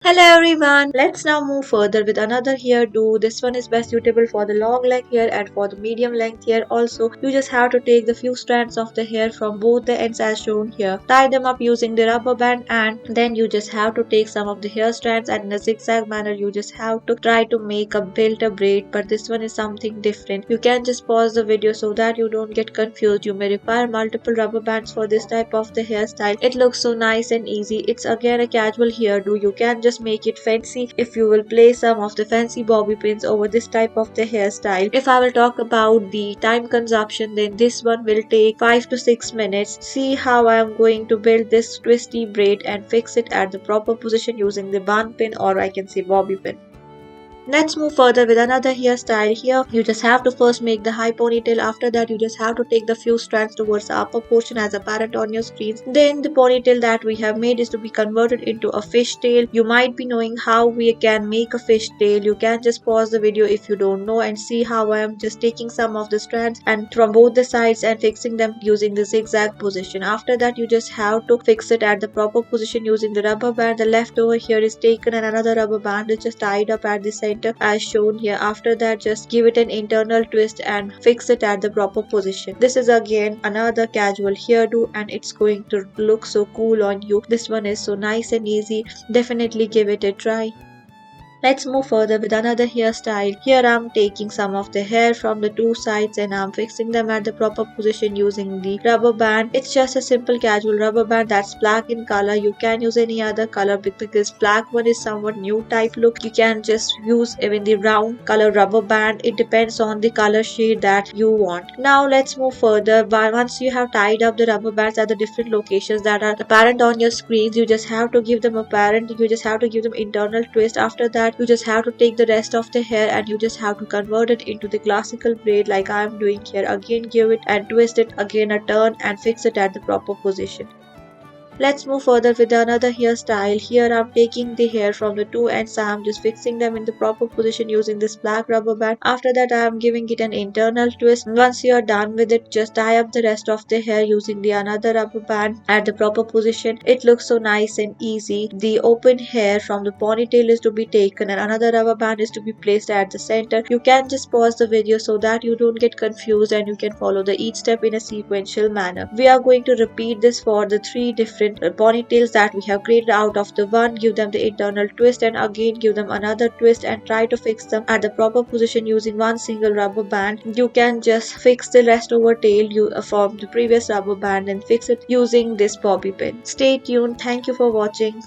Hello everyone, let's now move further with another hairdo. This one is best suitable for the long length hair and for the medium length hair. Also, you just have to take the few strands of the hair from both the ends as shown here. Tie them up using the rubber band and then you just have to take some of the hair strands and in a zigzag manner you just have to try to make a build a braid, but this one is something different. You can just pause the video so that you don't get confused. You may require multiple rubber bands for this type of the hairstyle. It looks so nice and easy. It's again a casual hairdo. You can just make it fancy if you will place some of the fancy bobby pins over this type of the hairstyle. If I will talk about the time consumption, then this one will take 5 to 6 minutes. See how I am going to build this twisty braid and fix it at the proper position using the bun pin, or I can say bobby pin. Let's move further with another hairstyle. Here you just have to first make the high ponytail. After that you just have to take the few strands towards the upper portion as apparent on your screens. Then the ponytail that we have made is to be converted into a fishtail. You might be knowing how we can make a fishtail. You can just pause the video if you don't know and see how I am just taking some of the strands and from both the sides and fixing them using the zigzag position. After that you just have to fix it at the proper position using the rubber band. The leftover here is taken and another rubber band is just tied up at the center as shown here. After that just give it an internal twist and fix it at the proper position. This is again another casual hairdo and it's going to look so cool on you. This one is so nice and easy. Definitely give it a try. Let's move further with another hairstyle. Here I'm taking some of the hair from the two sides and I'm fixing them at the proper position using the rubber band. It's just a simple casual rubber band that's black in color. You can use any other color because black one is somewhat new type look. You can just use even the round color rubber band. It depends on the color shade that you want. Now let's move further. Once you have tied up the rubber bands at the different locations that are apparent on your screens, you just have to give them internal twist. After that you just have to take the rest of the hair and you just have to convert it into the classical braid like I am doing here. Again give it and twist it, again a turn and fix it at the proper position. Let's move further with another hairstyle. Here I'm taking the hair from the two ends. I'm just fixing them in the proper position using this black rubber band. After that I am giving it an internal twist. Once you are done with it, just tie up the rest of the hair using the another rubber band at the proper position. It looks so nice and easy. The open hair from the ponytail is to be taken and another rubber band is to be placed at the center. You can just pause the video so that you don't get confused and you can follow the each step in a sequential manner. We are going to repeat this for the three different ponytails that we have created out of the one. Give them the internal twist and again give them another twist and try to fix them at the proper position using one single rubber band. You can just fix the rest over tail from the previous rubber band and fix it using this bobby pin. Stay tuned. Thank you for watching.